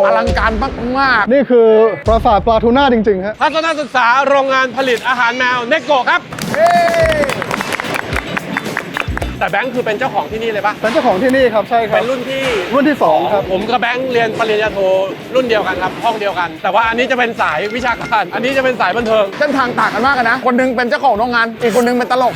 อลังการมากนี่คือปราสาทปลาทูน่าจริงๆฮะทัศนศึกษาโรงงานผลิตอาหารแมวเนโกะครับแต่แบงค์คือเป็นเจ้าของที่นี่เลยปะเป็นเจ้าของที่นี่ครับใช่ครับเป็นรุ่นที่ 2ครับผมกับแบงค์เรียนปริญญาโทรุ่นเดียวกันครับห้องเดียวกันแต่ว่าอันนี้จะเป็นสายวิชาการอันนี้จะเป็นสายบันเทิงๆเส้นทางต่างกันมากนะคนนึงเป็นเจ้าของโรงงานอีกคนนึงเป็นตลก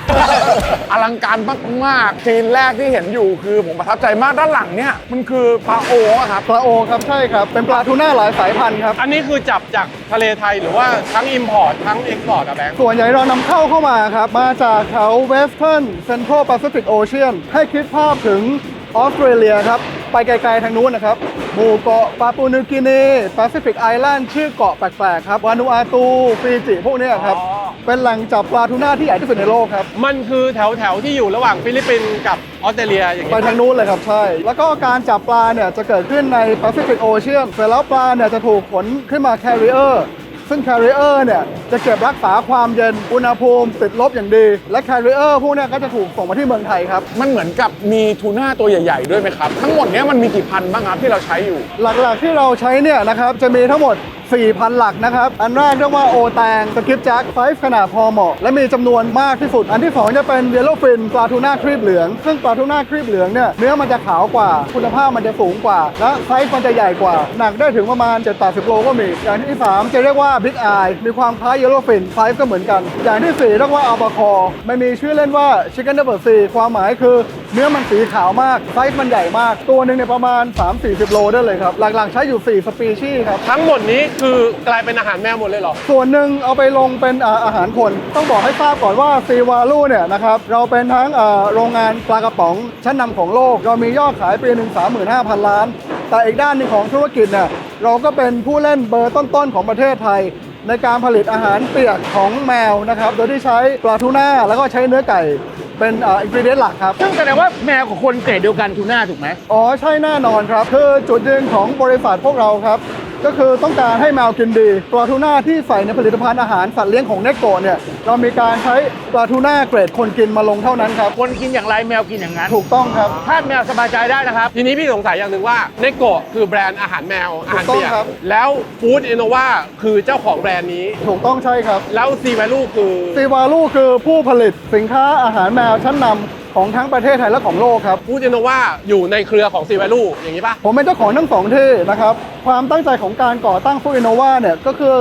อลังการมากๆซีนแรกที่เห็นอยู่คือผมประทับใจมากด้านหลังเนี่ยมันคือปลาโอครับปลาโอครับใช่ครับเป็นปลาทูน่าหลายสายพันธุ์ครับอันนี้คือจับจากทะเลไทยหรือว่าทั้งอิมพอร์ตทั้งเอ็กซ์พอร์ตอะแบงค์ส่วนใหญ่เรานำเข้ามาครับมาจากแถวเวสเทิร์นเซ็นทรัลแปซิฟิกโอเชียนให้คิดภาพถึงออสเตรเลียครับไปไกลๆทางนู้นนะครับหมู่เกาะปาปูนิวกินีแปซิฟิกไอแลนด์ชื่อเกาะแปลกๆครับวานูอาตูฟิจิพวกนี้ครับเป็นแหล่งจับปลาทูน่าที่ใหญ่ที่สุดในโลกครับมันคือแถวที่อยู่ระหว่างฟิลิปปินส์กับออสเตรเลียอย่างนี้ไปทางนู้นเลยครับใช่แล้วก็การจับปลาเนี่ยจะเกิดขึ้นในแปซิฟิกโอเชียนเสร็จแล้วปลาเนี่ยจะถูกขนขึ้นมาแคริเออร์ซึ่งแคริเออร์เนี่ยจะเก็บรักษาความเย็นอุณหภูมิติดลบอย่างดีและแคริเออร์พวกนี้ก็จะถูกส่งมาที่เมืองไทยครับมันเหมือนกับมีทูน่าตัวใหญ่ๆด้วยไหมครับทั้งหมดนี้มันมีกี่พันบ้างครับที่เราใช้อยู่หลักๆที่เราใช้เนี่ยนะครับจะมีทั้งหมด 4,000 หลักนะครับอันแรกเรียกว่าโอแตงสกิปแจ็คไซส์ขนาดพอเหมาะและมีจำนวนมากที่สุดอันที่2จะเป็นเยลโล่ฟินปลาทูน่าครีบเหลืองซึ่งปลาทูน่าครีบเหลืองเนี่ยเนื้อมันจะขาวกว่าคุณภาพมันจะสูงกว่าและไซส์มันจะใหญ่กว่าหนักได้ถึงประมาณ 7-80 โลก็มีอย่างที่3จะเรียกว่าบิ๊กอายมีความคล้ายเยลโล่ฟินไซส์ก็เหมือนกันอย่างที่4เรียกว่าอัลบาคอร์ไม่มีชื่อเล่นว่าชิคเก้นเดอร์เบิร์ดซีความหมายคือเนื้อมันสีขาวมากไซส์มันใหญ่มากตัวหนึ่งเนี่ยประมาณ 3-40 โลได้เลยครับหลักๆใช้อยู่4สปีชีส์ครับทั้งหมดนี้คือกลายเป็นอาหารแมวหมดเลยเหรอส่วนหนึ่งเอาไปลงเป็นอาหารคนต้องบอกให้ทราบก่อนว่าซีวาลูเนี่ยนะครับเราเป็นทั้งโรงงานปลากระป๋องชั้นนำของโลกเรามียอดขายปีหนึ่ง 35,000 ล้านแต่อีกด้านหนึงของธุรกิจเนี่ยเราก็เป็นผู้เล่นเบอร์ต้นๆของประเทศไทยในการผลิตอาหารเปียกของแมวนะครับโดยที่ใช้ปลาทูน่าแล้วก็ใช้เนื้อไก่เป็นอินกรีเดียนหลักครับซึ่งแสดงว่าแมวกับคนเกรดเดียวกันทูน่าถูกไหมอ๋อใช่แน่นอนครับคือจุดยืนของบริษัทพวกเราครับก็คือต้องการให้แมวกินดีปลาทูน่าที่ใส่ในผลิตภัณฑ์อาหารสัตว์เลี้ยงของเนโกะเนี่ยเรามีการใช้ปลาทูน่าเกรดคนกินมาลงเท่านั้นครับคนกินอย่างไรแมวกินอย่างนั้นถูกต้องครับถ้าแมวสบายใจได้นะครับทีนี้พี่สงสัยอย่างหนึ่งว่าเนโกะคือแบรนด์อาหารแมวอาหารเปียก ครับแล้วฟู้ดอินโนวาคือเจ้าของแบรนด์นี้ ถูกต้องใช่ครับแล้วซีแวลูคือซีวาลูคือผู้ผลิตสินค้าอาหารแมวชั้นนำของทั้งประเทศไทยและของโลกครับฟู้ดอินโนวาอยู่ในเครือของซีแวลูอย่างนี้ป่ะผมเป็นเจ้าของทั้ง2ที่นะครับความตั้งใจของการก่อตั้งฟู้ดอินโนวาเนี่ยก็คื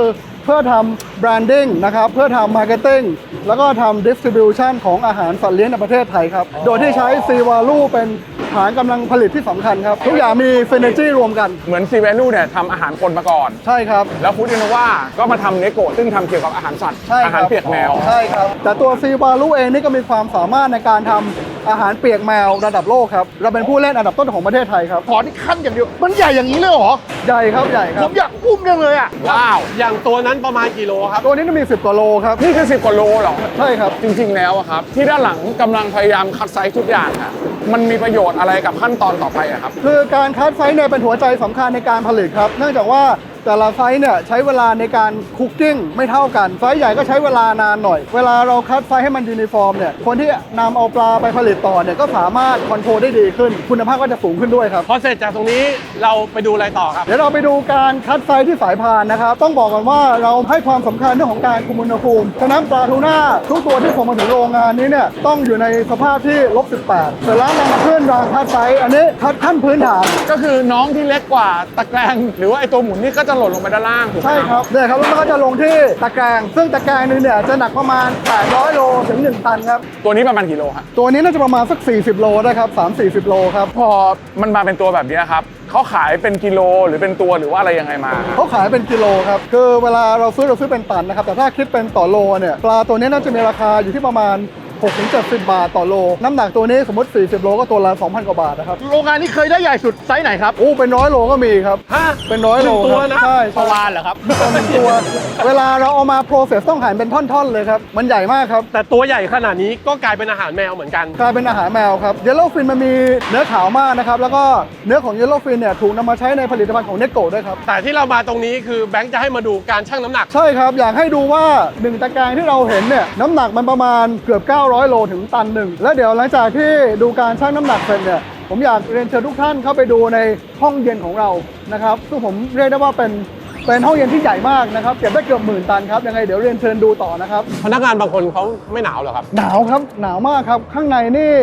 อเพื่อทำแบรนดิ้งนะครับเพื่อทำมาร์เก็ตติ้งแล้วก็ทำดิสทริบิวชันของอาหารสัตว์เลี้ยงในประเทศไทยครับโดยที่ใช้ซีวาลูเป็นฐานกำลังผลิตที่สำคัญครับทุกอย่างมีซินเนจี้รวมกันเหมือนซีแวลูเนี่ยทำอาหารคนมาก่อนใช่ครับแล้วฟู้ดอินโนวาก็มาทำเนโกะซึ่งทำเกี่ยวกับอาหารสัตว์อาหารเปียกแมวใช่ครับแต่ตัวซีวาลูเองนี่ก็มีความสามารถในการทำอาหารเปียกแมวระดับโลกครับเราเป็นผู้เล่นอันดับต้นของประเทศไทยครับขอที่ขั้นอย่างเดียวมันใหญ่อย่างนี้เลยเหรอใหญ่ครับใหญ่ครับผมอยากอุ้มจังเลยอ่ะว้าวอย่างตัวนั้นประมาณกี่โลครับตัวนี้มี10 กว่าโลครับนี่คือ10 กว่าโลเหรอใช่ครับจริงๆแล้วครับที่ด้านหลังกำลังพยายามคัดไซส์ทุกอย่างอะมันมีประโยชน์อะไรกับขั้นตอนต่อไปอะครับคือการคัดไซส์เนี่ยเป็นหัวใจสำคัญในการผลิตครับเนื่องจากว่าแต่ละไซส์เนี่ยใช้เวลาในการคุกกิ้งไม่เท่ากันไซส์ใหญ่ก็ใช้เวลานานหน่อยเวลาเราคัดไซส์ให้มันยูนิฟอร์มเนี่ยคนที่นำเอาปลาไปผลิตต่อเนี่ยก็สามารถคอนโทรลได้ดีขึ้นคุณภาพก็จะสูงขึ้นด้วยครับพอเสร็จจากตรงนี้เราไปดูอะไรต่อครับเดี๋ยวเราไปดูการคัดไซส์ที่สายพานนะครับต้องบอกก่อนว่าเราให้ความสำคัญเรื่องของการคุมอุณหภูมิฉะนั้นปลาทูน่าทุกตัวที่ส่งมาถึงโรงงานนี้เนี่ยต้องอยู่ในสภาพที่-18เสร็จแล้วนำมาขึ้นรางคัดไซส์อันนี้คัดขั้นพื้นฐานก็คือน้องที่เล็กกว่าตะแกรงหรือว่าไอตัวหมุนนี่ก็จะหล่นลงไปด้านล่างใช่ครับเนี่ยครับแล้วมันก็จะลงที่ตะแกรงซึ่งตะแกรงนึงเนี่ยจะหนักประมาณ800 โลถึง1 ตันครับตัวนี้ประมาณกี่โลครับตัวนี้น่าจะประมาณสัก40 โลได้ครับ3-40 โลครับพอมันมาเป็นตัวแบบนี้ครับเขาขายเป็นกิโลหรือเป็นตัวหรือว่าอะไรยังไงมาเขาขายเป็นกิโลครับคือเวลาเราซื้อเป็นตันนะครับแต่ถ้าคิดเป็นต่อโลเนี่ยปลาตัวนี้น่าจะมีราคาอยู่ที่ประมาณ6-70 บาทต่อโลน้ำหนักตัวนี้สมมติ40 โลก็ตัวละ 2,000 กว่าบาทนะครับโรงงานนี้เคยได้ใหญ่สุดไซส์ไหนครับเป็น100 โลก็มีครับเป็น100 โลตัวนะใช่ประวานเหรอครับเป็นตัวเวลาเราเอามาโปรเซสต้องหั่นเป็นท่อนๆเลยครับมันใหญ่มากครับแต่ตัวใหญ่ขนาดนี้ก็กลายเป็นอาหารแมวเหมือนกันกลายเป็นอาหารแมวครับเยลโล่ฟินมันมีเนื้อขาวมากนะครับแล้วก็เนื้อของเยลโล่ฟินเนี่ยถูกนำมาใช้ในผลิตภัณฑ์ของเนโกะด้วยครับแต่ที่เรามาตรงนี้คือแบงค์จะให้มาดูการชั่งน้ำหนักใช่ครับอยากให้ดูว่า1ตะแกรงที่เราเห็นเนี่ยน้ำหนักมันประมาณเกือบ900 โลถึงตันหนึ่งแล้วเดี๋ยวหลังจากที่ดูการชั่งน้ำหนักเสร็จเนี่ย ผมอยากเรียนเชิญทุกท่านเข้าไปดูในห้องเย็นของเรานะครับซึ่งผมเรียกได้ว่าเป็นห้องเย็นที่ใหญ่มากนะครับเก็บได้เกือบ10,000 ตันครับยังไงเดี๋ยวเรียนเชิญดูต่อนะครับ พนักงานบางคนเขาไม่หนาวเหรอครับ หนาวครับหนาวมากครับข้างในนี่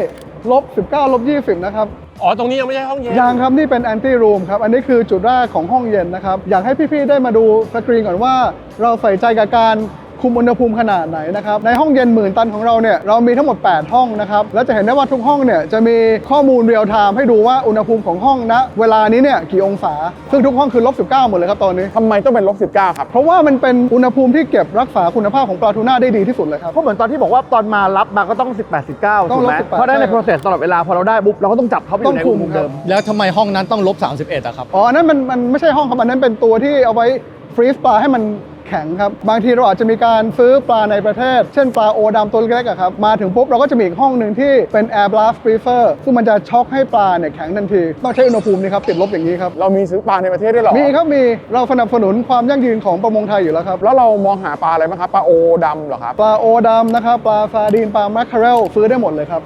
-19 -20 นะครับ อ๋อตรงนี้ยังไม่ใช่ห้องเย็น ยังครับนี่เป็นแอนตี้รูมครับอันนี้คือจุดแรกของห้องเย็นนะครับอยากให้พี่ๆได้มาดูสกรีนก่อนว่าเราใส่ใจกับการคุมอุณหภูมิขนาดไหนนะครับในห้องเย็น10,000 ตันของเราเนี่ยเรามีทั้งหมด8ห้องนะครับแล้วจะเห็นได้ว่าทุกห้องเนี่ยจะมีข้อมูลเรียลไทม์ให้ดูว่าอุณหภูมิของห้องณเวลานี้เนี่ยกี่องศาซึ่งทุกห้องคือ-19หมดเลยครับตอนนี้ ทำไมต้องเป็น-19ครับ เพราะว่ามันเป็นอุณหภูมิที่เก็บรักษาคุณภาพของปลาทูน่าได้ดีที่สุดเลยครับ เพราะเหมือนตอนที่บอกว่าตอนมารับมาก็ต้อง 18-19 ต้อ ถู ง ก ลบ ไหม 18 เพราะได้ใน process ตลอดเวลาพอเราได้ปุ๊บเราก็ต้องจับเขาไปอยู่ใน ต้องคุ อุ ม ณหภูมิเดิม ครับ แล้วทำไมห้องนั้นต้อง-31อะครับ อ๋อนั่นมันไม่ใช่ห้องครับอันนั้นเป็นตัวที่เอาไว้ฟรีซปลาให้มันแข็งครับบางทีเราอาจจะมีการซื้อปลาในประเทศเช่นปลาโอดำตัวเล็กๆอะครับมาถึงปุ๊บเราก็จะมีอีกห้องหนึ่งที่เป็น air blast freezer ซึ่งมันจะช็อกให้ปลาเนี่ยแข็งทันทีต้องใช้อุณหภูมินี่ครับติดลบอย่างนี้ครับ เรามีซื้อปลาในประเทศด้วยเหรอ มีครับมีเราสนับสนุนความยั่งยืนของประมงไทยอยู่แล้วครับ แล้วเรามองหาปลาอะไรบ้างครับปลาโอดำเหรอครับ ปลาโอดำนะครับปลาซาดีนปลาแมคเคอเรลซื้อได้หมดเลยครับ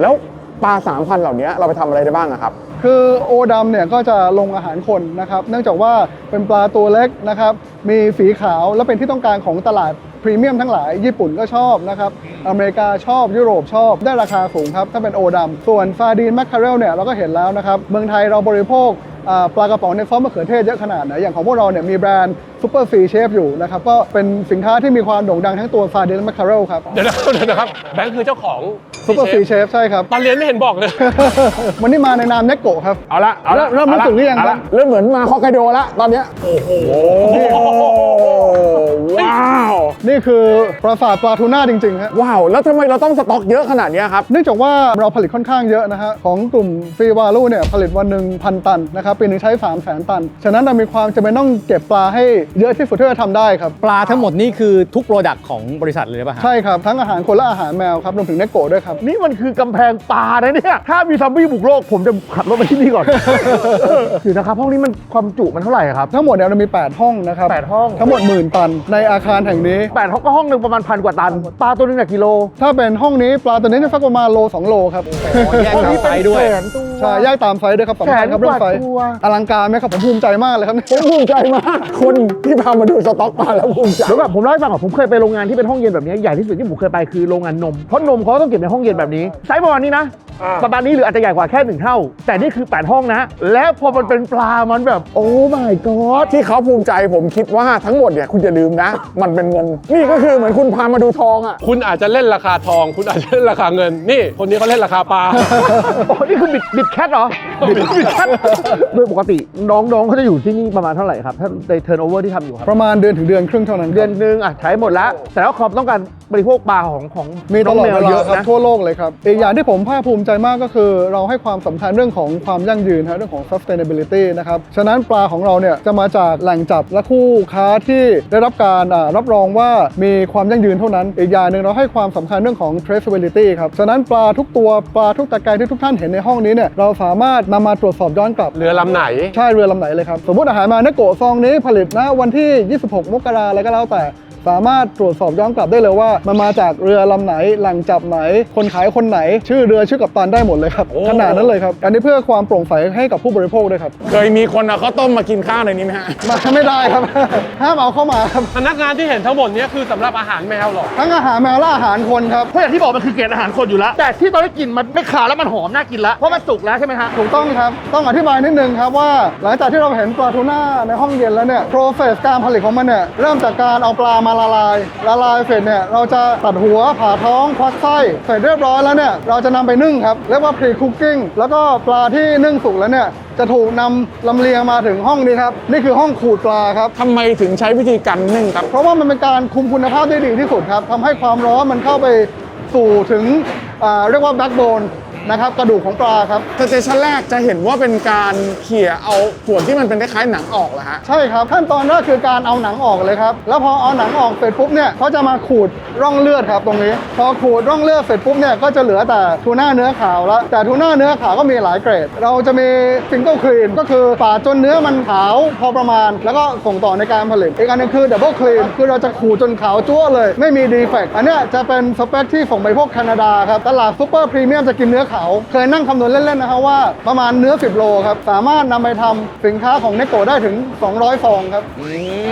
แล้วปลา3,000เหล่านี้เราไปทำอะไรได้บ้างอะครับ คือโอดำเนี่ยก็จะลงอาหารคนนะครับเนื่องจากว่าเป็นปลาตัวเล็กนะครับมีสีขาวและเป็นที่ต้องการของตลาดพรีเมียมทั้งหลายญี่ปุ่นก็ชอบนะครับอเมริกาชอบยุโรปชอบได้ราคาสูงครับถ้าเป็นโอดำส่วนซาดีนแมคเคอเรลเนี่ยเราก็เห็นแล้วนะครับเมืองไทยเราบริโภคปลากระป๋องในซอสมะเขือเทศเยอะขนาดไหนอย่างของพวกเราเนี่ยมีแบรนด์ซูเปอร์ซีเชฟอยู่นะครับก็เป็นสินค้าที่มีความโด่งดังทั้งตัวซาดีนและแมคเคอเรลครับ เดี๋ยวนะครับแบงค์คือเจ้าของ ซูเปอร์ซีเชฟใช่ครับ ตอนเรียนไม่เห็นบอกเลย วันนี้มาในนามเนโกะครับ เอาละเอาละ เริ่มรู้สึกหรือยัง เอา ครั ละ บ เริ่มเหมือนมาฮอกไกโดละตอนเนี้ยโอ้โหว้าว นี่คือปราสาทปลาทูน่าจริงๆครับ ว้าวแล้วทำไมเราต้องสต็อกเยอะขนาดเนี้ยครับ เนื่องจากว่าเราผลิตค่อนข้างเยอะนะฮะของกลุ่มซีวาลูเนี่ยผลิตวันหนึ่ง1,000 ตันนะครับปีหนึงใช้ 300,000 ตัน ฉะนั้นเรามีความจำเป็นต้องเก็บปลาให้เยอะที่สุดที่จะทำได้ครับ ปลาทั้งหมดนี่คือทุกโปรดักต์ของบริษัทเลยหรือเปล่าฮะ ใช่ครับ ทั้งอาหารคนและอาหารแมวครับรวมถึงเนโกะด้วยครับ นี่มันคือกำแพงปลานะเนี่ยถ้ามีซอมบี้บุกโลกผมจะขับรถไปที่นี่ก่อน อยู่นะครับห้องนี้มันความจุมันเท่าไหร่ครับ ทั้งหมดเนี่ยเรามี 8 ห้องนะครับ 8 ห้อง ทั้งหมด10,000 ตันในอาคารแห่งนี้ 8 ห้องก็ห้องหนึ่งประมาณ1,000 กว่าตันปลาตัวนึงเนี่ยกิโล ถ้าเป็นห้องนี้ปลาตัวนี้จะสักประมาณโล 2 โลครับ แยกตามไซส์ด้วย แสนตัว ใช่แยกตามไซส์ด้วยครับสำคัญครับเรื่องไซส์ แสนกว่าตัว อลังการไหมครับผมภูมิใจมากเลยครับ ผมภูมิใจมากคนที่พามาดูสต็อกปลาแล้วภูมิใจ เดี๋ยวแบบผมเล่าให้ฟังก่อนผมเคยไปโรงงานที่เป็นห้องเย็นแบบนี้ใหญ่ที่สุดที่ผมเคยไปคือโรงงานนมเพราะนมเขาต้องเก็บในห้องเย็นแบบนี้ไซส์ประมาณนี้นะประมาณนี้หรืออาจจะใหญ่กว่าแค่1 เท่า แต่นี่คือ8 ห้องนะแล้วพอมันเป็นปลามันแบบโอ้ my god ที่เขาภูมิใจผมคิดว่าทั้งหมดเนี่ยคุณอย่าลืมนะ มันเป็นเงิน นี่ก็คือเหมือนคุณพามาดูทองอ่ะ คุณอาจจะเล่นราคาทอง คุณอาจจะเล่นราคาเงิน นี่คนนี้เขาเล่นราคาปลา โอ้นี่คือบิดแคทเหรอบิดแคทโดยปกติน้องๆเขาจะอยู่ที่นี่ประมาณเท่าไหร่ครับถ้าในเทิร์นโอเวอร์ที่ทำอยู่ครับ ประมาณเดือนถึงเดือนครึ่งเท่านั้นครับ เดือนนึงอ่ะใช้หมดแล้ว แต่ว่าความต้องการบริโภคปลาของ มีตลอด น้ง เว แม ลา เยอะ ครับ นะ ทั่วโลกเลยครับ อีกอย่างที่ผมภาคภูมิใจมากก็คือเราให้ความสำคัญเรื่องของความยั่งยืนเรื่องของ sustainability นะครับ ฉะนั้นปลาของเราเนี่ยจะมาจากแหล่งจับและคู่ค้าที่ได้รับการรับรองว่ามีความยั่งยืนเท่านั้น อีกอย่างหนึ่งเราให้ความสำคัญเรื่องของ traceability ครับ ฉะนั้นปลาทุกตัวปลาทุกตะแกรงที่ทุกท่านเห็นในห้องนี้เนี่ยเราสามารถนำมาตรวจสอบย้อนกลับ เรือลำไหน ใช่เรือลำไหนเลยครับ สมมติอาหารมาเนโกะซองนี้ผลิตนะวันที่ 26 มกราอะไรก็แล้วแต่ สามารถตรวจสอบย้อนกลับได้เลยว่ามันมาจากเรือลำไหนแหล่งจับไหน คนขายคนไหน ชื่อเรือชื่อกัปตันได้หมดเลยครับ โอ้ ขนาดนั้นเลยครับ อันนี้เพื่อความโปร่งใสให้กับผู้บริโภคด้วยครับ เคยมีคนเอาข้าวต้มมากินข้าวในนี้ไหมฮะ มาไม่ได้ครับ ห้ามเอาเข้ามาครับ พนักงานที่เห็นทั้งหมดเนี้คือสำหรับอาหารแมวเหรอ ทั้งอาหารแมวและอาหารคนครับ เพราะอย่างที่บอกมันคือเกรดอาหารคนอยู่แล้ว แต่ที่ตอนนี้กลิ่นมันไม่ขาวแล้วมันหอมน่ากินแล้วเพราะมันสุกแล้วใช่ไหมฮะ ถูกต้องครับ ต้องอธิบายนิดนึงครับว่าหลังจากที่เราเห็นปลาทูน่าในห้องเย็นแล้วเนี่ย process การผลิตของมันเนี่ยเริ่มจากการเอาปลามาละลายเสร็จเนี่ยเราจะตัดหัวผ่าท้องควักไส้เสร็จเรียบร้อยแล้วเนี่ยเราจะนำไปนึ่งครับเรียกว่า pre cooking แล้วก็ปลาที่นึ่งสุกแล้วเนี่ยจะถูกนำลำเลียงมาถึงห้องนี้ครับนี่คือห้องขูดปลาครับ ทำไมถึงใช้วิธีการนึ่งครับ เพราะว่ามันเป็นการคุมคุณภาพได้ดีที่สุดครับทำให้ความร้อนมันเข้าไปสู่ถึงเรียกว่าแบ็กโบนนะครับกระดูกของปลาครับ สเตชันแรกจะเห็นว่าเป็นการเขี่ยเอาส่วนที่มันเป็นคล้ายๆหนังออกเหรอฮะ ใช่ครับขั้นตอนแรกคือการเอาหนังออกเลยครับแล้วพอเอาหนังออกเสร็จปุ๊บเนี่ยเขาจะมาขูดร่องเลือดครับตรงนี้พอขูดร่องเลือดเสร็จปุ๊บเนี่ยก็จะเหลือแต่ทูน่าเนื้อขาวแล้วแต่ทูน่าเนื้อขาวก็มีหลายเกรดเราจะมีซิงเกิลคลีนก็คือปาดจนเนื้อมันขาวพอประมาณ แล้วก็ส่งต่อในการผลิตอีกอันนึงคือดับเบิลคลีนคือเราจะขูดจนขาวจั๊วเลยไม่มีดีเฟกต์อันเนี้ยจะเป็นสเปคที่ส่งไปพวกแคนาดาครับตลาดซูเปอร์พรีเมียมจะกินเนื้อข าวเคยนั่งคำนวณเล่นๆนะครับว่าประมาณเนื้อ10 โลครับสามารถนำไปทำสินค้าของเนโกได้ถึง200ฟองครั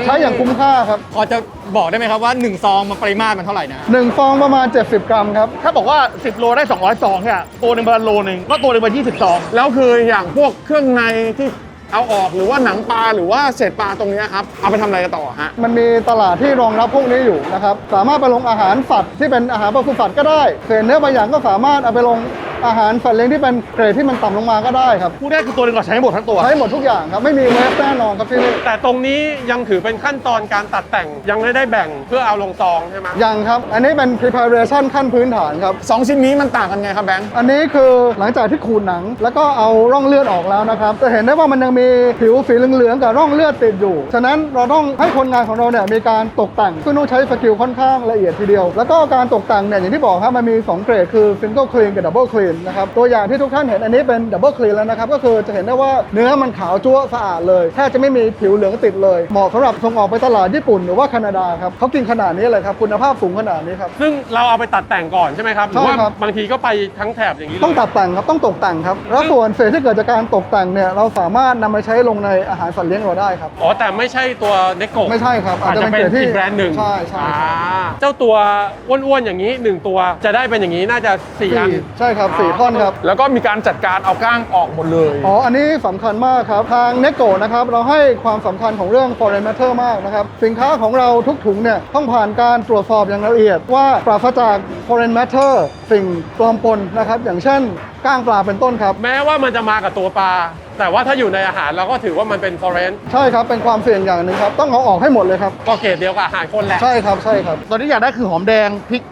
บใช้อย่างคุ้มค่าครับ พอจะบอกได้ไหมครับว่า1ซองมันปริมาตรมันเท่าไหร่นะ 1ฟองประมาณ70 กรัมครับ ถ้าบอกว่า 10 โลได้200ซองเนี่ยตัวหนึ่งประมาณโลหนึ่งก็ตัวหนึ่งประมาณ20ซอง แล้วคืออย่างพวกเครื่องในที่เอาออกหรือว่าหนังปลาหรือว่าเศษปลาตรงเนี้ยครับเอาไปทำอะไรกันต่อฮะ มันมีตลาดที่รองรับพวกนี้อยู่นะครับสามารถไปลงอาหารสัตว์ที่เป็นอาหารปศุสัตว์ก็ได้เศษเนื้อบางอย่างก็สามารถเอาไปลงอาหารสัตว์เลี้ยงที่เป็นเกรดที่มันต่ำลงมาก็ได้ครับ พูดได้คือตัวหนึ่งเราใช้หมดทั้งตัว ใช้หมดทุกอย่างครับไม่มีเวสแน่นอนครับที่นี่ แต่ตรงนี้ยังถือเป็นขั้นตอนการตัดแต่งยังไม่ได้แบ่งเพื่อเอาลงซองใช่ไหม ยังครับอันนี้เป็น preparation ขั้นพื้นฐานครับ 2 ชิ้นนี้มันต่างกันไงครับแบงค์ อันนี้คือหลังจากที่ขูดหนัง แล้วก็เอาร่องเลือดออกแล้วนะครับจะเห็นได้ว่ามันยังมีผิวสีเหลืองๆกับร่องเลือดติดอยู่ฉะนั้นเราต้องให้คนงานของเราเนี่ยมีการตกแต่งซึ่งต้องใช้สกิลค่อนข้างละเอียดทีเดียวแล้วก็การตกแต่งเนี่ยอย่างที่บอกครับมันมี2เกรดคือ single clean กับ double clean นะครับตัวอย่างที่ทุกท่านเห็นอันนี้เป็น double clean แล้วนะครับก็คือจะเห็นได้ว่าเนื้อมันขาวจั๊วะสะอาดเลยแทบจะไม่มีผิวเหลืองติดเลยเหมาะสำหรับส่งออกไปตลาดญี่ปุ่นหรือว่าแคนาดาครับเขากินขนาดนี้เลยครับคุณภาพสูงขนาดนี้ครับ ซึ่งเราเอาไปตัดแต่งก่อนใช่ไหมครับหรือว่า ใช่ครับ บางทีก็ไปทั้งแถบอย่างนี้เลย ต้องตัดแต่งครับต้องตกแต่งครับแล้วส่วนเศษที่เกิดจากการตกแต่งเนี่ยเราสามารถนำมาใช้ลงในอาหารสัตว์เลี้ยงเราได้ครับ อ๋อแต่ไม่ใช่ตัวเนโกะ ไม่ใช่ครับ อาจจะเป็น อาจจะเป็นเกรดที่ อีกแบรนด์หนึ่ง ใช่ใช่ เจ้าตัวอ้วนๆอย่างนี้1ตัวจะได้เป็นอย่างนี้น่าจะ4อัน ใช่ครับ4ท่อนครับ แล้วก็มีการจัดการเอาก้างออกหมดเลย อ๋อ อันนี้สำคัญมากครับ ทางเนโกนะครับ เราให้ความสำคัญของเรื่อง foreign matter มากนะครับ สินค้าของเราทุกถุงเนี่ยต้องผ่านการตรวจสอบอย่างละเอียดว่าปราศจาก foreign matter สิ่งปลอมปนนะครับ อย่างเช่นก้างปลาเป็นต้นครับ แม้ว่ามันจะมากับตัวปลาแต่ว่าถ้าอยู่ในอาหารเราก็ถือว่ามันเป็นฟอเรนต์ ใช่ครับ เป็นความเสี่ยงอย่างหนึ่งครับ ต้องเอาออกให้หมดเลยครับ ก็เกรดเดียวกับอาหารคนแหละ ใช่ครับ ใช่ครับ ตอนนี้อยากได้คือหอมแดงพริก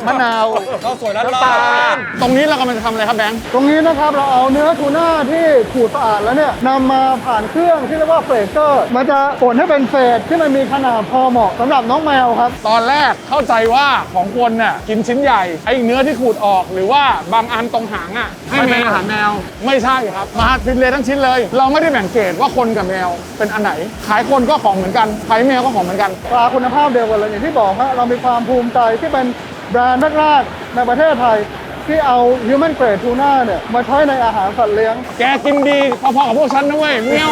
มะนาว ข้าวสวยร้อน น้ำตาลตรงนี้เรากำลังจะทำอะไรครับแบงค์ ตรงนี้นะครับเราเอาเนื้อทูน่าที่ขูดสะอาดแล้วเนี่ยนำมาผ่านเครื่องที่เรียกว่าเฟรเกอร์มันจะป่นให้เป็นเศษที่มันมีขนาดพอเหมาะสำหรับน้องแมวครับ ตอนแรกเข้าใจว่าของคนน่ะกินชิ้นใหญ่ไอ้เนื้อที่ขูดออกหรือว่าบางอันตรงหางอ่ะ ให้เป็นอาหารแมว ไม่ใช่ครับมาฟินเลยทั้งชิ้นเลย เราไม่ได้แบ่งเกรดว่าคนกับแมวเป็นอันไหน ขายคนก็ของเหมือนกันขายแมวก็ของเหมือนกัน ปลาคุณภาพเดียวกันเลยอย่างที่บอกฮะเรามีความภูมิใจที่เป็นแบรนด์แรกๆในประเทศไทย ที่เอา human grade tuna เนี่ยมาใช้ในอาหารสัตว์เลี้ยง แกกินดีพอๆกับพวกฉันนะเว้ยเมียว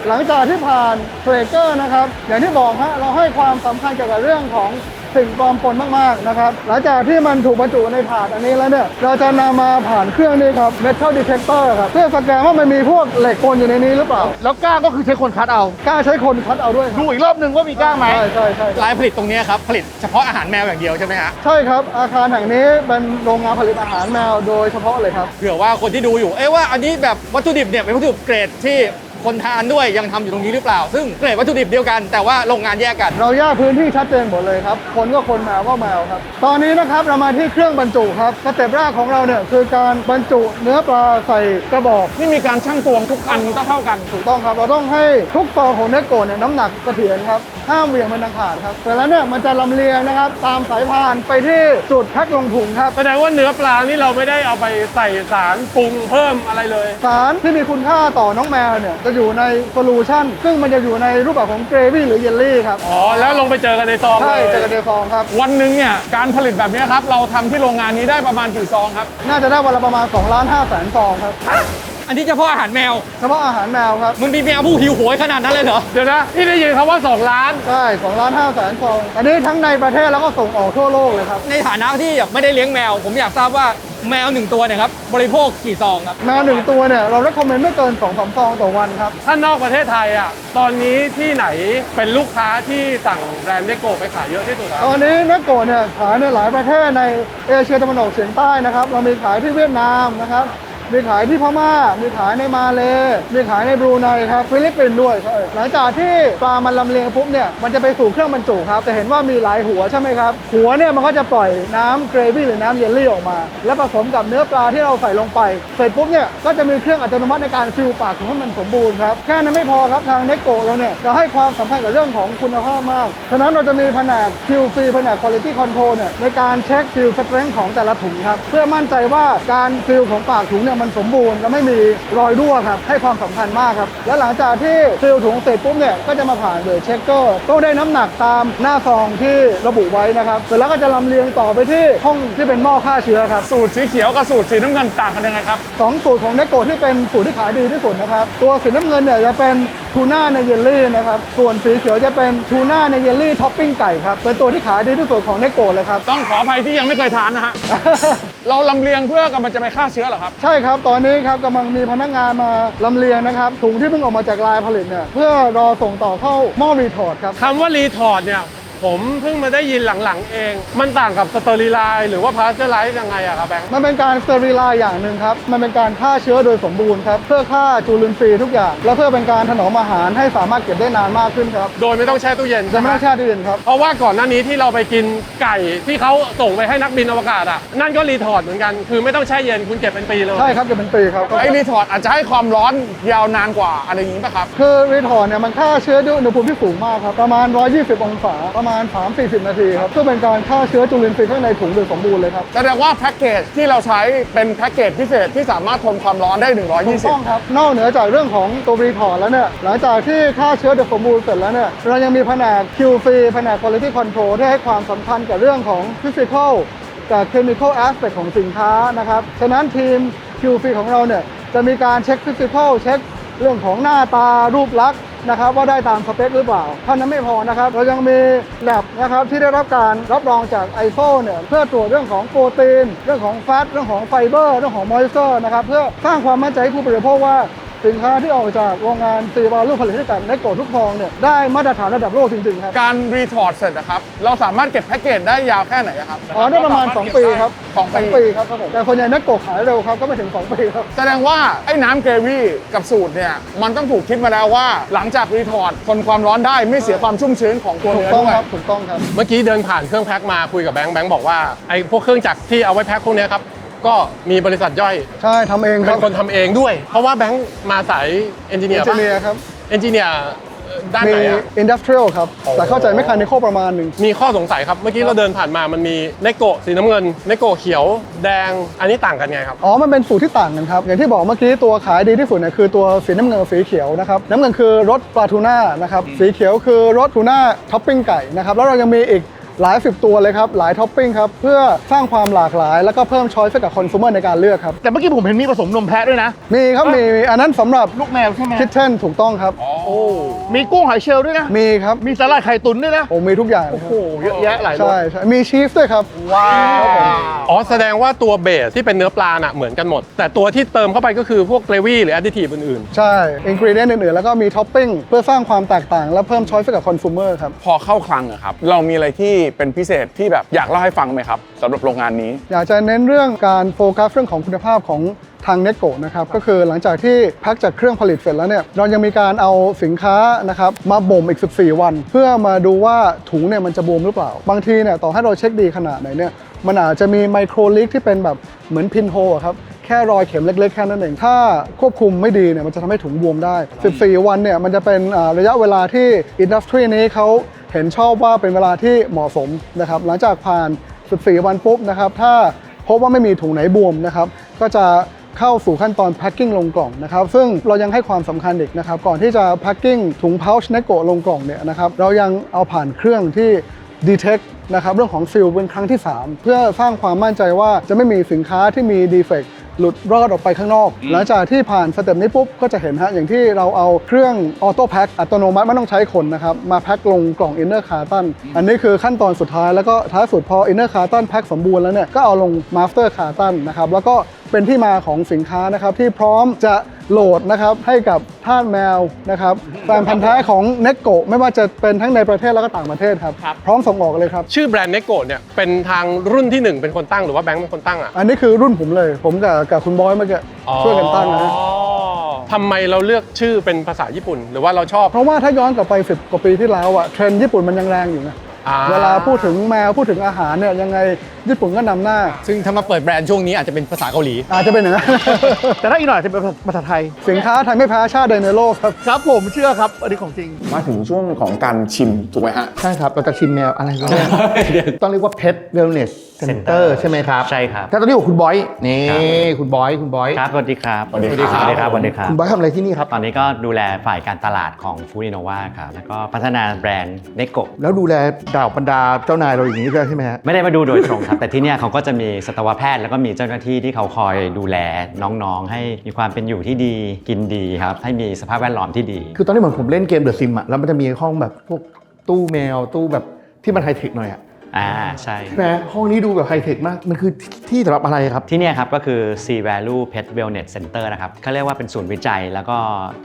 หลังจากที่ผ่านเฟรเกอร์นะครับอย่างที่บอกฮะเราให้ความสำคัญเกี่ยวกับเรื่องของสิ่งปลอมปนมากๆนะครับหลังจากที่มันถูกบรรจุในถาดอันนี้แล้วเนี่ยเราจะนำมาผ่านเครื่องนี้ครับ metal detector ครับเพื่อสแกนว่ามันมีพวกเหล็กปนอยู่ในนี้หรือเปล่า แล้วก้างก็คือใช้คนคัดเอา กล้าใช้คนคัดเอาด้วยครั ดู บ อีกรอบหนึ่งว่ามีก้างไหม ใช่ใช่ใช่ รายผลิตตรงเนี้ยครับ ผลิตเฉพาะอาหารแมวอย่างเดียวใช่ไหมฮะ ใช่ครับอาคารแห่งนี้เป็นโรงงานผลิตอาหารแมวโดยเฉพาะเลยครับ เผื่อว่าคนที่ดูอยู่ เอ๊ะว่าอันนี้แบบวัตถุดิบเนี่ยเป็นวัตถุดิบเกรดที่คนทานด้วยยังทำอยู่ตรงนี้หรือเปล่า ซึ่งเกรดวัตถุดิบเดียวกัน แต่ว่าโรงงานแยกกัน เราแยกพื้นที่ชัดเจนหมดเลยครับ คนก็คนแมวก็แมวครับ ตอนนี้นะครับเรามาที่เครื่องบรรจุครับสเต็ปแรกของเราเนี่ยคือการบรรจุเนื้อปลาใส่กระบอก นี่มีการชั่งตวงทุกอันต้องเท่ากัน ถูกต้องครับ เราต้องให้ทุกฟองของเนื้อโกนเนี่ยน้ำหนักเสถียรครับ ห้ามเหวี่ยงมันดังขาดครับแต่แล้วเนี่ยมันจะลำเลียงนะครับ ตามสายพานไปที่จุดแพ็คลงถุงครับ แสดงว่าเนื้อปลานี่เราไม่ได้เอาไปใส่สารปรุงเพิ่มอะไรเลย สารที่มีคุณค่าต่อน้องแมวเนี่ยจะอยู่ในโซลูชันซึ่งมันจะอยู่ในรูปแบบของเกรวี่หรือเยลลี่ครับ อ๋อ แล้วลงไปเจอกันในซอง ใช่ เลย เจอกันในฟองครับ วันหนึ่งเนี่ยการผลิตแบบนี้ครับเราทำที่โรงงานนี้ได้ประมาณกี่ซองครับ น่าจะได้วันละประมาณ2,500,000 ฟองครับ อันนี้เฉพาะอาหารแมว เฉพาะอาหารแมวครับ มันมีแมวผู้หิวโหยขนาดนั้นเลยเหรอ เดี๋ยวนะที่ได้ยินคำว่า2ล้าน ใช่2,500,000 ฟอง อันนี้ทั้งในประเทศแล้วก็ส่งออกทั่วโลกเลยครับ ในฐานะที่ไม่ได้เลี้ยงแมว ผมอยากทราบว่าแมว1ตัวเนี่ยครับบริโภคกี่ซองครับ แมวหนึ่งตัวเนี่ยเราได้คอมเมนต์ไม่เกิน2-3 ฟองต่อวันครับ ถ้านอกประเทศไทยอ่ะ ตอนนี้ที่ไหนเป็นลูกค้าที่สั่งแบรนด์เนโกะไปขายเยอะที่สุดครับ ตอนนี้นักโกะเนี่ยขายในหลายประเทศในเอเชียตะวันออกเฉียงใต้นะครับ เรามีขายที่เวียดนามนะครับ มีขายที่พม่า มีขายในมาเลมีขายในบรูไนครับ ฟิลิปปินส์ด้วยครับหลังจากที่ปลามันลำเลียงปุ๊บเนี่ยมันจะไปสู่เครื่องบรรจุครับจะเห็นว่ามีหลายหัวใช่ไหมครับ หัวเนี่ยมันก็จะปล่อยน้ำเกรวี่หรือน้ำเยลลี่ออกมา แล้วผสมกับเนื้อปลาที่เราใส่ลงไป เสร็จปุ๊บเนี่ยก็จะมีเครื่องอัตโนมัติในการฟิลปากของให้มันสมบูรณ์ครับ แค่นั้นไม่พอครับทางเนโกะเราเนี่ยจะให้ความสำคัญกับเรื่องของคุณภาพมาก ฉะนั้นเราจะมีแผนก QC แผนก Quality Control เนี่ยในการเช็คฟิลสเตรนท์ของแต่ละถุงครับเพื่อมั่นใจว่าการฟิลของปากถุงเนี่ย เนี่ยมันสมบูรณ์และไม่มีรอยรั่วครับให้ความสำคัญมากครับและหลังจากที่ซีลถุงเสร็จปุ๊บเนี่ยก็จะมาผ่านเวทเช็คเกอร์ต้องได้น้ำหนักตามหน้าซองที่ระบุไว้นะครับเสร็จแล้วก็จะลำเลียงต่อไปที่ห้องที่เป็นหม้อฆ่าเชื้อครับ สูตรสีเขียวกับสูตรสีน้ำเงินต่างกันยังไงครับ สองสูตรของเนโกะที่เป็นสูตรที่ขายดีที่สุดนะครับตัวสีน้ำเงินเนี่ยจะเป็นทูน่าในเยลลี่นะครับส่วนสีเขียวจะเป็นทูน่าในเยลลี่ท็อปปิ้งไก่ครับเป็นตัวที่ขายดีที่สุดของเนโกะเลยครับ ต้องขออภัยที่ยังไม่เคยทานนะฮะ เราลำเลียงเพื่อกำลังจะไปฆ่าเชื้อเหรอครับ ใช่ครับตอนนี้ครับกำลังมีพนักงานมาลำเลียงนะครับถุงที่เพิ่งออกมาจากลายผลิตเนี่ยเพื่อรอส่งต่อเข้าหม้อรีทอร์ดครับ คำว่ารีทอร์ดเนี่ยผมเพิ่งมาได้ยินหลังๆเอง มันต่างกับสเตอริไลซ์หรือว่าพาสเจอร์ไลซ์ยังไงอะครับแบงค์ มันเป็นการสเตอริไลซ์อย่างหนึ่งครับมันเป็นการฆ่าเชื้อโดยสมบูรณ์ครับเพื่อฆ่าจุลินทรีย์ทุกอย่างและเพื่อเป็นการถนอมอาหารให้สามารถเก็บได้นานมากขึ้นครับ โดยไม่ต้องแช่ตู้เย็น จะไม่ต้องแช่ตู้เย็นครับ เพราะว่าก่อนหน้านี้ที่เราไปกินไก่ที่เขาส่งไปให้นักบินอวกาศอะนั่นก็รีทอร์ดเหมือนกันคือไม่ต้องแช่เย็นคุณเก็บเป็นปีเลย ใช่ครับจะเป็นปีครับ ไอ้รีทอร์ดอาจจะให้ความร้อนยาวนานกว่าอะไรอย่างนี้ป่ะครับ คือรีทอร์ดเนี่ยมันฆ่าเชื้อด้วยอุณหภูมิที่สูงมากครับประมาณ 120 องศาประมาณ 3-40 นาทีครับเพื่อเป็นการฆ่าเชื้อจุลินทรีย์ข้างในถุงโดยสมบูรณ์เลยครับ แสดงว่าแพ็กเกจที่เราใช้เป็นแพ็กเกจพิเศษที่สามารถทนความร้อนได้ ถูกต้อง 120 ครับนอกเหนือจากเรื่องของตัวรีทอร์ดแล้วเนี่ยหลังจากที่ฆ่าเชื้อโดยสมบูรณ์เสร็จแล้วเนี่ยเรายังมีแผนก QC แผนก Quality Control ที่ให้ความสำคัญกับเรื่องของ Physical กับ Chemical Aspect ของสินค้านะครับฉะนั้นทีม QC ของเราเนี่ยจะมีการเช็ค Physical เช็คเรื่องของหน้าตารูปลักษณ์นะครับว่าได้ตามสเปคหรือเปล่าเท่านั้นไม่พอนะครับเรายังมี lab นะครับที่ได้รับการรับรองจาก ISO เนี่ยเพื่อตรวจเรื่องของโปรตีนเรื่องของแฟตเรื่องของไฟเบอร์เรื่องของ moisture นะครับเพื่อสร้างความมั่นใจให้ผู้บริโภคว่าสินค้าที่ออกจากโรงงานซีวาลูกผลิตให้กับเนโกะทุกฟองเนี่ยได้มาตรฐานระดับโลกจริงๆครับ การรีทอร์ดเสร็จนะครับเราสามารถเก็บแพ็กเกจได้ยาวแค่ไหนอะครับ อ๋อได้ประมาณ 2 ปีครับ 2 ปี ครับผมแต่คนใหญ่เนโกะขายเร็วครับก็ไม่ถึง 2 ปีครับ แสดงว่าไอ้น้ำเกรวี่กับสูตรเนี่ยมันต้องถูกคิดมาแล้วว่าหลังจากรีทอร์ดทนความร้อนได้ไม่เสียความชุ่มชื้นของตัว ถูก เนื้อ ต้อง ด้วย ครับถูกต้องครับ เมื่อกี้เดินผ่านเครื่องแพ็คมาคุยกับแบงค์บอกว่าไอ้พวกเครื่องจักรที่เอาไว้แพ็คพวกเนี้ยครับก็มีบริษัทย่อย ใช่ทำเองค เป็ รับ นคนทำเองด้วย เพราะว่าแบงค์มาสายเอนจิเนียร์ เจเนียร์ครับ เอนจิเนียร์ด้าน มี ไหนอะ อินดัสเทรียลครับแต่เข้าใจไม่คันในข้อประมาณหนึ่ง มีข้อสงสัยครับ เมื่อกี้เราเดินผ่านมามันมีเนโกะสีน้ำเงินเนโกะเขียวแดงอันนี้ต่างกันไงครับ อ๋อ มันเป็นสูตรที่ต่างกันครับ อย่างที่บอกเมื่อกี้ตัวขายดีที่สุดเนี่ยคือตัวสีน้ำเงินกับสีเขียวนะครับ น้ำเงินคือรสปลาทูน่านะครับ สีเขียวคือรสทูน่าท็อปปิ้งไก่นะครับ แล้วเรายังมีอีกหลาย10ตัวเลยครับ หลายท็อปปิ้งครับ เพื่อสร้างความหลากหลาย แล้วก็เพิ่มช้อยส์ให้กับคอน sumer ในการเลือกครับ แต่เมื่อกี้ผมเห็นมีผสมนมแพะด้วยนะ มีครับมีอันนั้นสำหรับ ลูกแมวใช่ไหม คิทเช่นถูกต้องครับ มีกุ้งหอยเชลล์ด้วยนะ มีครับ มีสลัดไข่ตุ๋นด้วยนะ โอ้มีทุกอย่างเลย โอ้ ค โห รับ เยอะแยะหลายรส ใช่ใช่มีชีสด้วยครับ ว้าว อ๋อแสดงว่าตัวเบสที่เป็นเนื้อปลาน่ะเหมือนกันหมด แต่ตัวที่เติมเข้าไปก็คือพวกเกรวี่หรือแอดดิทีฟอื่น ใช่อินกรีเดียนอื่นๆแล้วก็มีท็อปปิ้งเพื่อสร้างความแตกต่าง และเพิ่มช้อยส์ให้กับคอน sumer ครับ พอเข้าคลังอะครับเรามีอะไรที่เป็นพิเศษที่แบบอยากเล่าให้ฟังไหมครับสำหรับโรงงานนี้ อยากจะเน้นเรื่องการโฟกัสเรื่องของคุณภาพของทางเนโกะนะครับก็คือหลังจากที่แพ็คจากเครื่องผลิตเสร็จแล้วเนี่ยเรายังมีการเอาสินค้านะครับมาบ่มอีก 14 วัน เพื่อมาดูว่าถุงเนี่ยมันจะบวมหรือเปล่า บางทีเนี่ยต่อให้เราเช็คดีขนาดไหนเนี่ยมันอาจจะมีไมโครลิกที่เป็นแบบเหมือนพินโฮครับแค่รอยเข็มเล็กๆแค่นั้นเองถ้าควบคุมไม่ดีเนี่ยมันจะทำให้ถุงบวมได้ 14 วันเนี่ยมันจะเป็นระยะเวลาที่อินดัสทรีนี้เขาเห็นชอบว่าเป็นเวลาที่เหมาะสมนะครับหลังจากผ่าน14 วันปุ๊บนะครับถ้าพบว่าไม่มีถุงไหนบวมนะครับก็จะเข้าสู่ขั้นตอนแพ็คกิ้งลงกล่องนะครับซึ่งเรายังให้ความสำคัญอีกนะครับก่อนที่จะแพ็คกิ้งถุงพาวช์เนโกะลงกล่องเนี่ยนะครับเรายังเอาผ่านเครื่องที่ detect นะครับเรื่องของซีลเป็นครั้งที่ 3 เพื่อสร้างความมั่นใจว่าจะไม่มีสินค้าที่มีดีเฟกต์หลุดรอดออกไปข้างนอก หลังจากที่ผ่านสเต็ปนี้ปุ๊บก็จะเห็นฮะอย่างที่เราเอาเครื่องออโต้แพ็คอัตโนมัติไม่ต้องใช้คนนะครับมาแพ็คลงกล่องอินเนอร์คาร์ตันอันนี้คือขั้นตอนสุดท้ายแล้วก็ท้ายสุดพออินเนอร์คาร์ตันแพ็คสมบูรณ์แล้วเนี่ยก็เอาลงมาสเตอร์คาร์ตันนะครับแล้วก็เป็นที่มาของสินค้านะครับที่พร้อมจะโหลดนะครับให้กับทาสแมวนะครับแฟนพันธุ์แท้ของเนโกะไม่ว่าจะเป็นทั้งในประเทศแล้วก็ต่างประเทศครับพร้อมส่งออกเลยครับ ๆ ชื่อแบรนด์เนโกะเนี่ยเป็นทางรุ่นที่ 1 เป็นคนตั้งหรือว่าแบงค์เป็นคนตั้งอ่ะ อันนี้คือรุ่นผมเลยผมกับคุณบอยเมื่อกี้ช่วยกันตั้งนะ ทำไมเราเลือกชื่อเป็นภาษาญี่ปุ่น หรือว่าเราชอบ เพราะว่าถ้าย้อนกลับไป10 กว่าปีที่แล้วอะเทรนด์ญี่ปุ่นมันยังแรงอยู่นะ เวลาพูดถึงแมวพูดถึงอาหารเนี่ยยังไง ญี่ปุ่นก็นำหน้า ซึ่งถ้ามาเปิดแบรนด์ช่วงนี้อาจจะเป็นภาษาเกาหลี อาจจะเป็นอย่างนั้น แต่ถ้าอีกหน่อยจะเป็นภาษาไทย สินค้าไทยไม่แพ้ชาติใดในโลกครับ ครับผมเชื่อครับ อันนี้ของจริง มาถึงช่วงของการชิมถูกไหมฮะ ใช่ครับ เราจะชิมแมวอะไรวะต้องเรียกว่า Pet Wellness Center ใช่ไหมครับ ใช่ครับ ถ้าตอนนี้อยู่คุณบอยนี่คุณบอย ครับสวัสดีครับ สวัสดีครับ สวัสดีครับสวัสดีครับ คุณบอยทำอะไรที่นี่ครับ ตอนนี้ก็ดูแลฝ่ายการตลาดของ Food Innova ครับ แล้วก็พัฒนาแบรนด์เนโกะ แล้วดูแลดาวบรรดาเจ้านายเราอย่างนี้ด้วยใช่ไหมฮะ ไม่ได้มาดูโดยตรงครับ แต่ที่เนี่ยเขาก็จะมีสัตวแพทย์แล้วก็มีเจ้าหน้าที่ที่เขาคอยดูแลน้องๆ ให้มีความเป็นอยู่ที่ดีกินดีครับ ให้มีสภาพแวดล้อมที่ดี คือตอนนี้เหมือนผมเล่นเกมเดอะซิมอะแล้วมันจะมีห้องแบบพวกตู้แมวตู้แบบที่มันไฮเทคหน่อยอะ ใช่ ใช่ไหมห้องนี้ดูแบบไฮเทคมาก มันคือที่สำหรับอะไรครับ ที่เนี่ยครับก็คือ C Value Pet Wellness Center นะครับเขาเรียกว่าเป็นศูนย์วิจัย แล้วก็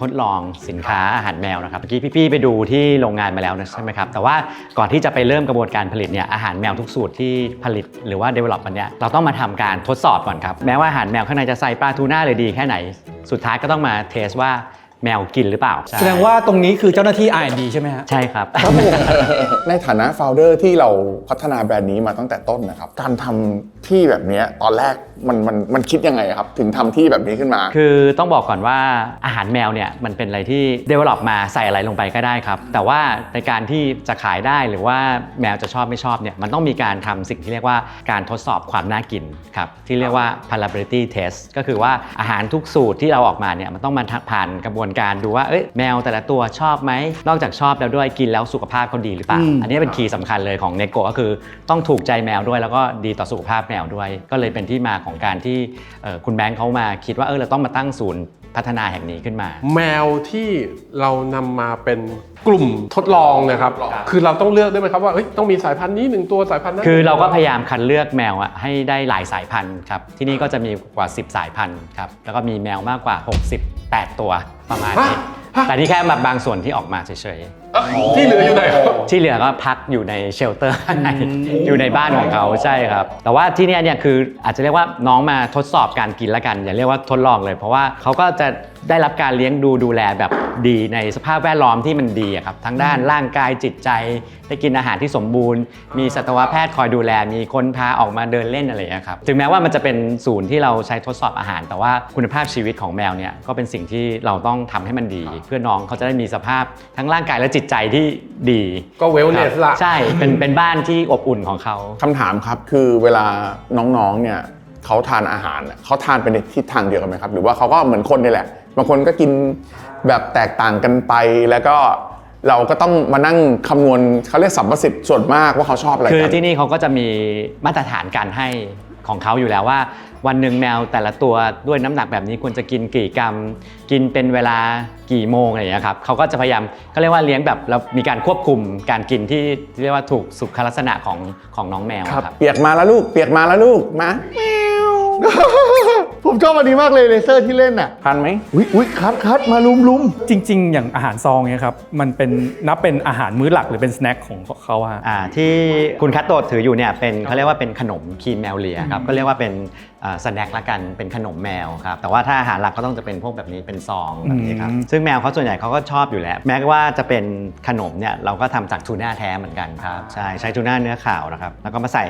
ทดลองสินค้าอาหารแมวนะครับเมื่อกี้พี่ๆไปดูที่โรงงานมาแล้วนะใช่ไหมครับแต่ว่าก่อนที่จะไปเริ่มกระบวนการผลิตเนี่ยอาหารแมวทุกสูตรที่ผลิตหรือว่า develop มันเนี่ยเราต้องมาทำการทดสอบก่อนครับแม้ว่าอาหารแมวข้างในจะใส่ปลาทูน่าเลยดีแค่ไหนสุดท้ายก็ต้องมาเทสว่าแมวกินหรือเปล่า แสดงว่าตรงนี้คือเจ้าหน้าที่ R&D ใช่ไหมฮะ ใช่ครับ ในฐานะโฟลเดอร์ที่เราพัฒนาแบรนด์นี้มาตั้งแต่ต้นนะครับ การทำที่แบบนี้ตอนแรกมันคิดยังไงครับ ถึงทำที่แบบนี้ขึ้นมา คือต้องบอกก่อนว่าอาหารแมวเนี่ยมันเป็นอะไรที่ develop มาใส่อะไรลงไปก็ได้ครับแต่ว่าในการที่จะขายได้หรือว่าแมวจะชอบไม่ชอบเนี่ยมันต้องมีการทำสิ่งที่เรียกว่าการทดสอบความน่ากินครับที่เรียกว่า palatability test ก็คือว่าอาหารทุกสูตรที่เราออกมาเนี่ยมันต้องมาผ่านกระบวนการดูว่าแมวแต่ละตัวชอบไหมนอกจากชอบแล้วด้วยกินแล้วสุขภาพเขาดีหรือเปล่าอันนี้เป็นคีย์สำคัญเลยของเนโกะก็คือต้องถูกใจแมวด้วยแล้วก็ดีต่อสุขภาพแมวด้วยก็เลยเป็นที่มาของการที่คุณแบงค์เขามาคิดว่าเราต้องมาตั้งศูนย์พัฒนาแห่งนี้ขึ้นมาแมวที่เรานำมาเป็นกลุ่มทดลองนะครับคือเราต้องเลือกได้ไหมครับว่าต้องมีสายพันธุ์นี้1ตัวสายพันธุ์นั้นคือเราก็พยายามคัดเลือกแมวให้ได้หลายสายพันธุ์ครับที่นี่ก็จะมีกว่า10สายพันธุ์ครับแล้วก็มีแมวมากกว่า68ตัวประมาณนี้แต่นี่แค่บางส่วนที่ออกมาเฉยๆที่เหลืออยู่ไหนครับที่เหลือก็พักอยู่ในเชลเตอร์ข้างในอยู่ในบ้านของเขาใช่ครับแต่ว่าที่นี่เนี่ยคืออาจจะเรียกว่าน้องมาทดสอบการกินละกันอย่าเรียกว่าทดลองเลยเพราะว่าเขาก็จะได้รับการเลี้ยงดูแลแบบดีในสภาพแวดล้อมที่มันดีครับทั้งด้านร่างกายจิตใจได้กินอาหารที่สมบูรณ์มีสัตวแพทย์คอยดูแลมีคนพาออกมาเดินเล่นอะไรอย่างเงี้ยครับถึงแม้ว่ามันจะเป็นศูนย์ที่เราใช้ทดสอบอาหารแต่ว่าคุณภาพชีวิตของแมวเนี่ยก็เป็นสิ่งที่เราต้องทำให้มันดีเพื่อน้องเขาจะได้มีสภาพทั้งร่างกายและจิตใจที่ดีก็เวลเนสละใช่เป็นบ้านที่อบอุ่นของเขาคำถามครับคือเวลาน้องๆเนี่ยเขาทานอาหารเขาทานเป็นทิศทางเดียวกันไหมครับหรือว่าเขาก็เหมือนคนนี่แหละบางคนก็กินแบบแตกต่างกันไปแล้วก็เราก็ต้องมานั่งคำนวณเขาเรียกสัมประสิทธิ์ส่วนมากว่าเขาชอบอะไรกันคือที่นี่เขาก็จะมีมาตรฐานการให้ของเขาอยู่แล้วว่าวันหนึ่งแมวแต่ละตัวด้วยน้ำหนักแบบนี้ควรจะกินกี่กรัมกินเป็นเวลากี่โมงอะไรอย่างเงี้ยครับเขาก็จะพยายามเขาเรียกว่าเลี้ยงแบบเรามีการควบคุมการกินที่เรียกว่าถูกสุขลักษณะของน้องแมวครับเปียกมาแล้วลูกเปียกมาแล้วลูกมาผมชอบอันนี้มากเลยเลเซอร์ที่เล่นอ่ะทันไหมอุ้ยคัดมาลุมจริงๆอย่างอาหารซองเนี่ยครับมันเป็นนับเป็นอาหารมื้อหลักหรือเป็นสแน็คของเขาฮะที่คุณคัตโตถืออยู่เนี่ยเป็นเขาเรียกว่าเป็นขนมครีมแมวเลียครับก็เรียกว่าเป็นสแน็คละกันเป็นขนมแมวครับแต่ว่าถ้าอาหารหลักก็ต้องจะเป็นพวกแบบนี้เป็นซองแบบนี้ครับซึ่งแมวเขาส่วนใหญ่เขาก็ชอบอยู่แล้วแม้ว่าจะเป็นขนมเนี่ยเราก็ทำจากทูน่าแท้เหมือนกันครับใช้ทูน่าเนื้อขาวนะครับแล้วก็มาใส่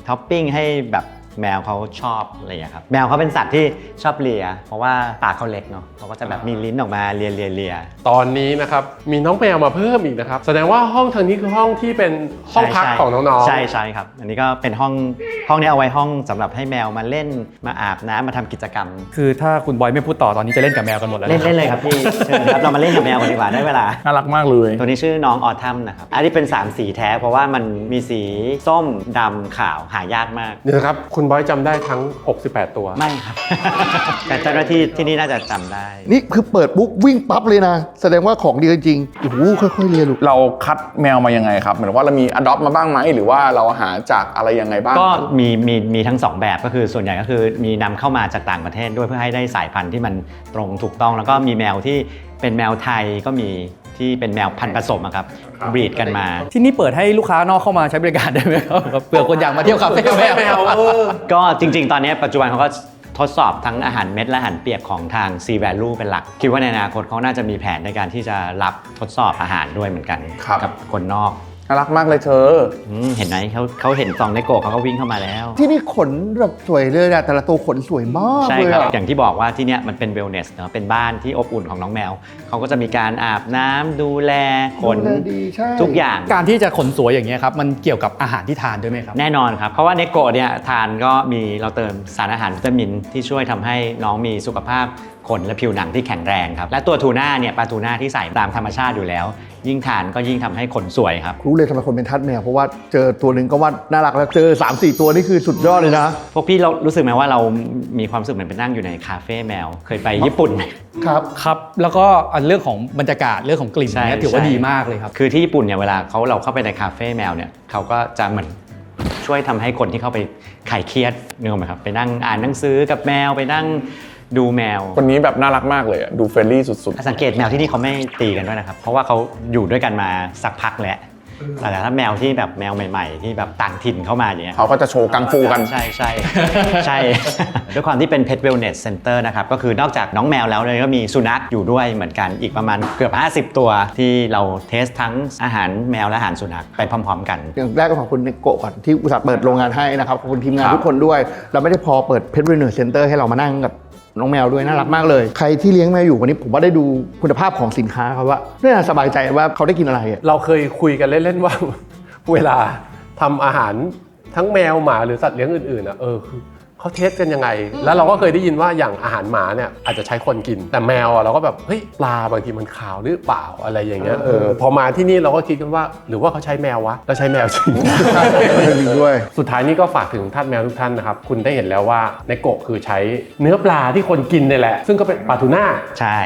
ท็อปปิ้งให้แบบแมวเขาชอบอะไรอย่างเงี้ยครับแมวเขาเป็นสัตว์ที่ชอบเลียเพราะว่าปากเขาเล็กเนาะเขาก็จะแบบมีลิ้นออกมาเลียตอนนี้นะครับมีน้องแมวมาเพิ่มอีกนะครับแสดงว่าห้องทางนี้คือห้องที่เป็นห้องพักของน้องๆใช่ครับอันนี้ก็เป็นห้องนี้เอาไว้ห้องสำหรับให้แมวมาเล่นมาอาบน้ำมาทำกิจกรรมคือถ้าคุณบอยไม่พูดต่อตอนนี้จะเล่นกับแมวกันหมดแล้วเล่นเลยครับพี่เชิญครับเรามาเล่นกับแมวกันดีกว่าได้เวลาน่ารักมากเลยตัวนี้ชื่อน้องออทัมนะครับอันนี้เป็น3สีแท้เพราะว่ามันมีสีส้มดำขาวหายากมากเดี๋ยวครับคุณบอยจำได้ทั้ง68ตัวไม่ครับแต่เจ้าหน้าที่ที่นี่น่าจะจำได้นี่คือเปิดปุ๊บวิ่งปั๊บเลยนะแสดงว่าของดีจริงโอ้โหค่อยๆเรียนลูกเราคัดแมวมายังไงครับเหมือนว่าเรามีอดอปมาบ้างไหมหรือว่าเราหาจากอะไรยังไงบ้างก็มีทั้ง2แบบก็คือส่วนใหญ่ก็คือมีนำเข้ามาจากต่างประเทศด้วยเพื่อให้ได้สายพันธุ์ที่มันตรงถูกต้องแล้วก็มีแมวที่เป็นแมวไทยก็มีที่เป็นแมวพันธุ์ผสมครับบรีดกันมาที่นี่เปิดให้ลูกค้านอกเข้ามาใช้บริการได้ไหมครับเผื่อคนอยากมาเที่ยวคาเฟ่แมวก็จริงๆตอนนี้ปัจจุบันเขาก็ทดสอบทั้งอาหารเม็ดและอาหารเปียกของทาง C Value เป็นหลักคิดว่าในอนาคตเขาน่าจะมีแผนในการที่จะรับทดสอบอาหารด้วยเหมือนกันกับคนนอก น่ารักมากเลยเธอ เห็นไหมเขาเห็นซองเนโกะเขาก็วิ่งเข้ามาแล้ว ที่นี่ขนแบบสวยเลยอะแต่ละตัวขนสวยมาก ใช่ เลย ครับ อะ อย่างที่บอกว่าที่เนี้ยมันเป็นเวลเนสเนาะเป็นบ้านที่อบอุ่นของน้องแมวเขาก็จะมีการอาบน้ำดูแลขน ดูแลดีใช่ ทุกอย่าง การที่จะขนสวยอย่างเงี้ยครับมันเกี่ยวกับอาหารที่ทานด้วยไหมครับ แน่นอนครับ เพราะว่าเนโกะเนี่ยทานก็มีเราเติมสารอาหารวิตามินที่ช่วยทำให้น้องมีสุขภาพขนและผิวหนังที่แข็งแรงครับและตัวทูน่าเนี่ยปลาทูน่าที่ใส่ตามธรรมชาติอยู่แล้ว ยิ่งทานก็ยิ่งทำให้ขนสวยครับ รู้เลยทำไมคนเป็นทัดแมวเพราะว่าเจอตัวหนึ่งก็ว่าน่ารักแล้วเจอ 3-4 ตัวนี่คือสุดยอดเลยนะ พวกพี่เรารู้สึกไหมว่าเรามีความรู้สึกเหมือนไปนั่งอยู่ในคาเฟ่แมวเคยไปญี่ปุ่นไหม ครับ ครับแล้วก็เรื่องของบรรยากาศเรื่องของกลิ่น ใช่ เนี่ยถือว่า ใช่ ดีมากเลยครับ คือที่ญี่ปุ่นเนี่ยเวลาเราเข้าไปในคาเฟ่แมวเนี่ยเขาก็จะเหมือนช่วยทำให้คนที่เข้าไปคลายเครียดนึกออกไหมครับไปนั่งอ่านหนังสือกับแมวไปนั่งดูแมว คนนี้แบบน่ารักมากเลยอะดูเฟรนลี่สุด สังเกตแมวที่นี่เขาไม่ตีกันด้วยนะครับเพราะว่าเขาอยู่ด้วยกันมาสักพักแล้วแต่ถ้าแมวที่แบบแมวใหม่ๆ ที่แบบต่างถิ่นเข้ามาอย่างเงี้ย ๆเขาก็จะโชว์กังฟูกัน ใช่ใช่ ใช่ ด้วยความที่เป็น Pet Wellness Center นะครับก็คือนอกจากน้องแมวแล้วเนี่ยก็มีสุนัขอยู่ด้วยเหมือนกันอีกประมาณเกือบ50 ตัวที่เราเทสทั้งอาหารแมวและอาหารสุนัขไปพร้อมๆกัน อย่างแรกก็ขอบคุณเนโกะก่อนที่อุตส่าห์เปิดโรงงานให้นะครับขอบคุณทีมงาน ครับ ทุกคนด้วยเราไม่ได้พอเปิด Pet Wellness Center ให้เรามานั่งกับน้องแมวด้วยน่ารักมากเลย ใครที่เลี้ยงแมวอยู่วันนี้ผมว่าได้ดูคุณภาพของสินค้าเขาว่าเนี่ยสบายใจว่าเขาได้กินอะไรอะ เราเคยคุยกันเล่นๆว่า เวลาทำอาหารทั้งแมวหมาหรือสัตว์เลี้ยงอื่นๆคือเขาเทสกันยังไง แล้วเราก็เคยได้ยินว่าอย่างอาหารหมาเนี่ยอาจจะใช้คนกิน แต่แมวเราก็แบบเฮ้ยปลาบางทีมันขาวหรือเปล่าอะไรอย่างเงี้ยพอมาที่นี่เราก็คิดกันว่าหรือว่าเขาใช้แมววะแล้วใช้แมวจริง ด้วย สุดท้ายนี้ก็ฝากถึงทาสแมวทุกท่านนะครับคุณได้เห็นแล้วว่าในโกะคือใช้เนื้อปลาที่คนกินนี่แหละ ซึ่งก็เป็นปลาทูน่า ใช่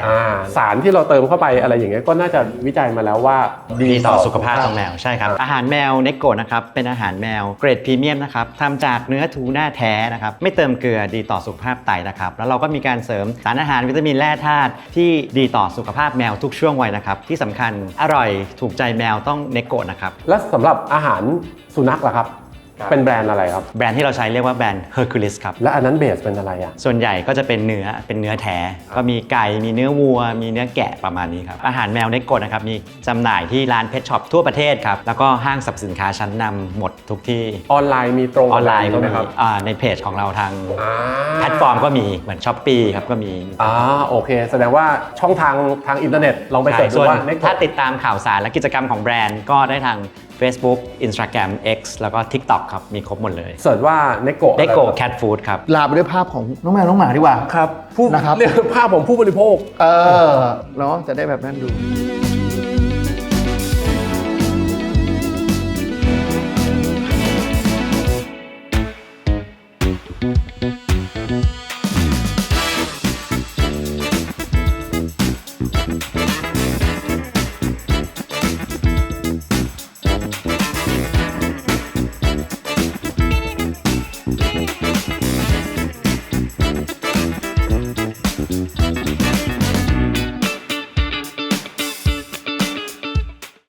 สารที่เราเติมเข้าไปอะไรอย่างเงี้ยก็น่าจะวิจัยมาแล้วว่า ดีต่อสุขภาพของแมวใช่ครับอาหารแมวเนโกะนะครับเป็นอาหารแมวเกรดพรีเมียมนะครับทำจากเนื้อทูน่าแท้นะครับไม่เติมเกลือดีต่อสุขภาพไตนะครับแล้วเราก็มีการเสริมสารอาหารวิตามินแร่ธาตุที่ดีต่อสุขภาพแมวทุกช่วงวัยนะครับที่สำคัญอร่อยถูกใจแมวต้องเนโกะนะครับ และสำหรับอาหารสุนัขล่ะครับ เป็นแบรนด์อะไรครับ แบรนด์ที่เราใช้เรียกว่าแบรนด์ Hercules ครับ และอันนั้นเบสเป็นอะไรอ่ะ ส่วนใหญ่ก็จะเป็นเนื้อแท้ ก็มีไก่ มีเนื้อวัว มีเนื้อแกะประมาณนี้ครับ อาหารแมวเนโกะนะครับ มีจำหน่ายที่ร้านเพชช็อปทั่วประเทศครับ แล้วก็ห้างสรรพสินค้าชั้นนำหมดทุกที่ ออนไลน์มีตรง ออนไลน์ก็ ไหม มี ครับ ในเพจของเราทางแพลตฟอร์มก็มีเหมือน Shopee ครับก็มี โอเค แสดงว่าช่องทางอินเทอร์เน็ตลองไปเสิร์ชดู ส่วน ว่าเนโกะ ถ้าติดตามข่าวสารและกิจกรรมของแบรนด์ก็ได้ทาง Facebook Instagram X แล้วก็ TikTok ครับมีครบหมดเลย เสิร์ชว่าเนโกะ เนโกะ Cat Food ครับ ลาไปด้วยภาพของน้องแมวน้องหมาดีกว่า ครับผู้ นะครับ เรียกภาพของผู้บริโภค เนาะจะได้แบบนั้นดู